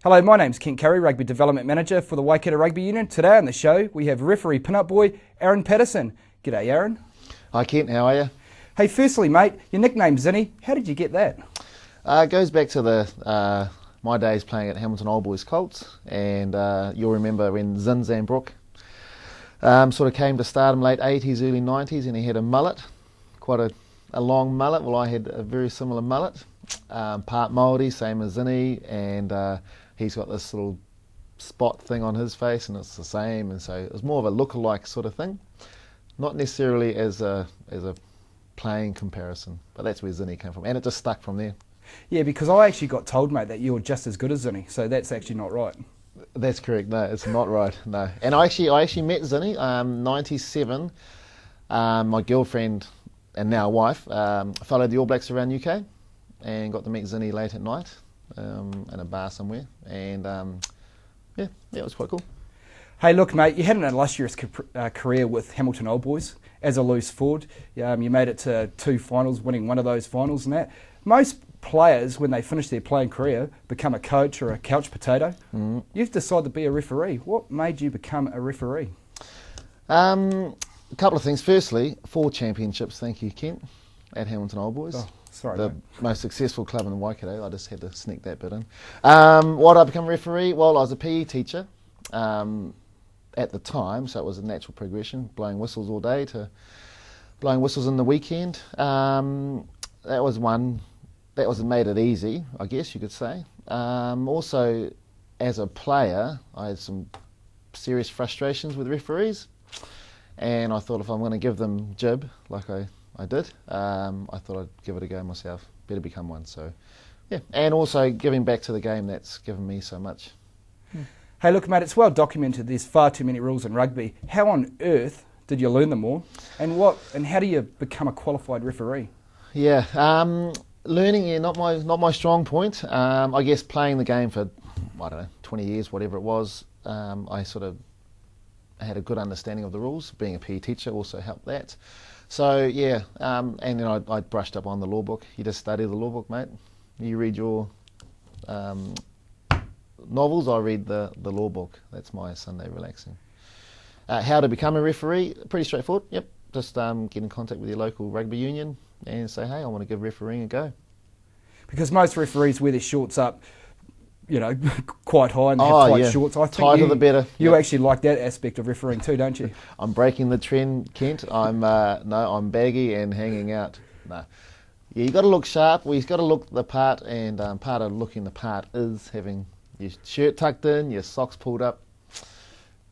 Hello, my name's Kent Curry, Rugby Development Manager for the Waikato Rugby Union. Today on the show, we have referee pin-up boy, Aaron Patterson. G'day, Aaron. Hi, Kent. How are you? Hey, firstly, mate, your nickname's Zinny. How did you get that? It goes back to my days playing at Hamilton Old Boys Colts, and you'll remember when Zin Zambrook sort of came to stardom late 80s, early 90s, and he had a mullet, quite a long mullet. Well, I had a very similar mullet, part Māori, same as Zinny, and he's got this little spot thing on his face, and it's the same, and so it was more of a look-alike sort of thing, not necessarily as a playing comparison, but that's where Zinny came from, and it just stuck from there. Yeah, because I actually got told, mate, that you're just as good as Zinny, so that's actually not right. That's correct. No, it's not right. No, and I actually met Zinny, 97. My girlfriend and now wife followed the All Blacks around UK, and got to meet Zinny late at night in a bar somewhere, and yeah, it was quite cool. Hey, look, mate, you had an illustrious career with Hamilton Old Boys as a loose forward. You made it to 2 finals, winning one of those finals and that. Most players, when they finish their playing career, become a coach or a couch potato. Mm. You've decided to be a referee. What made you become a referee? A couple of things. Firstly, 4 championships, thank you, Kent, at Hamilton Old Boys. Oh, sorry, the mate. Most successful club in Waikato. I just had to sneak that bit in. Why did I become a referee? Well, I was a PE teacher at the time, so it was a natural progression, blowing whistles all day to blowing whistles in the weekend. That was one. That was made it easy, I guess you could say. Also, as a player, I had some serious frustrations with referees, and I thought if I'm going to give them jib like I did, I thought I'd give it a go myself. Better become one. So, yeah, and also giving back to the game that's given me so much. Hey, look, mate, it's well documented. There's far too many rules in rugby. How on earth did you learn them all, and how do you become a qualified referee? Yeah. Learning, not my strong point. I guess playing the game for, 20 years, whatever it was, I sort of had a good understanding of the rules. Being a PE teacher also helped that. So, yeah, and then I brushed up on the law book. You just study the law book, mate. You read your novels, I read the law book. That's my Sunday relaxing. How to become a referee? Pretty straightforward, yep. Just get in contact with your local rugby union and say, hey, I want to give refereeing a go. Because most referees wear their shorts up, quite high and have tight shorts. I think tighter the better. You actually like that aspect of refereeing too, don't you? I'm breaking the trend, Kent. I'm baggy and hanging out. No. Yeah, you got to look sharp. Well, you've got to look the part, and part of looking the part is having your shirt tucked in, your socks pulled up,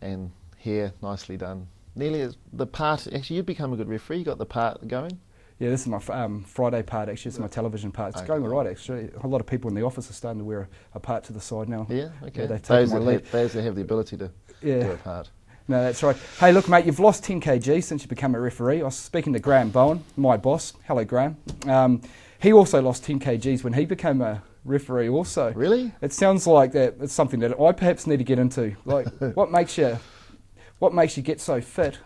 and hair nicely done. Nearly as the part. Actually, you've become a good referee. You got the part going. Yeah, this is my Friday part, actually. It's my television part. It's going all right, actually. A lot of people in the office are starting to wear a part to the side now. Yeah, okay. Yeah, those that have the ability to do a part. No, that's right. Hey, look, mate, you've lost 10 kg since you become a referee. I was speaking to Graham Bowen, my boss. Hello, Graham. He also lost 10 kgs when he became a referee also. Really? It sounds like that it's something that I perhaps need to get into. Like, what makes you get so fit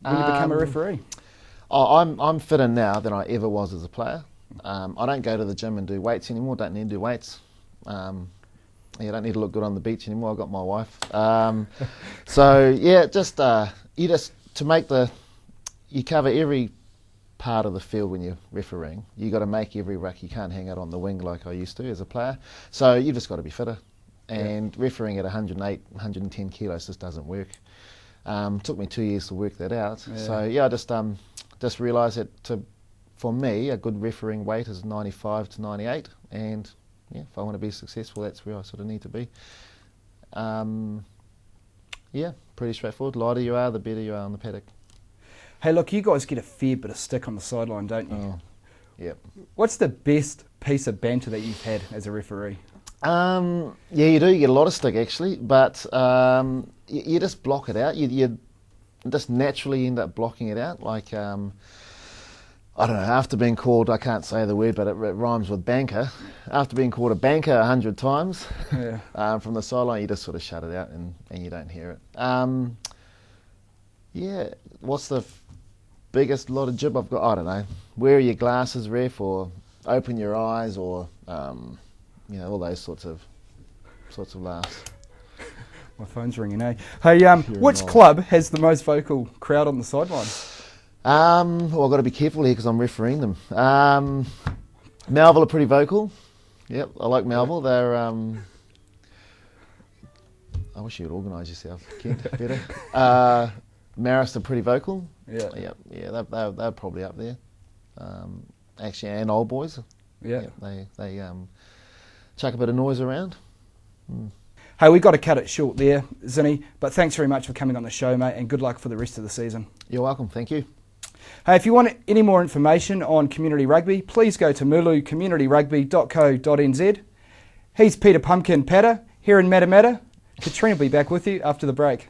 when you become a referee? I'm fitter now than I ever was as a player. I don't go to the gym and do weights anymore. Don't need to do weights. You don't need to look good on the beach anymore. I've got my wife. So yeah, just you cover every part of the field when you're refereeing. You got to make every ruck. You can't hang out on the wing like I used to as a player. So you just got to be fitter. And refereeing at 108, 110 kilos just doesn't work. Took me 2 years to work that out. Yeah. So yeah, I just realised that for me, a good refereeing weight is 95 to 98, and yeah, if I want to be successful, that's where I sort of need to be. Yeah, pretty straightforward. Lighter you are, the better you are on the paddock. Hey, look, you guys get a fair bit of stick on the sideline, don't you? Oh, yep. What's the best piece of banter that you've had as a referee? Yeah, you do. You get a lot of stick, actually, but you just block it out. You just naturally end up blocking it out. Like, I don't know, after being called, I can't say the word, but it rhymes with banker. After being called a banker 100 times from the sideline, you just sort of shut it out and you don't hear it. Yeah, what's the biggest lot of jib I've got? I don't know. Wear your glasses, ref, or open your eyes, or all those sorts of sorts of laughs. My phone's ringing, eh? Hey, which not. club has the most vocal crowd on the sideline? Well, I've got to be careful here because I'm refereeing them. Melville are pretty vocal. Yep, I like Melville. They're. I wish you would organise yourself, Kent, better. Marist are pretty vocal. Yeah. Yeah, they're probably up there. Actually, and Old Boys. Yeah. They chuck a bit of noise around. Hey, we've got to cut it short there, Zinny, but thanks very much for coming on the show, mate, and good luck for the rest of the season. You're welcome, thank you. Hey, if you want any more information on community rugby, please go to mulucommunityrugby.co.nz. He's Peter Pumpkin Patter here in Matamata. Katrina will be back with you after the break.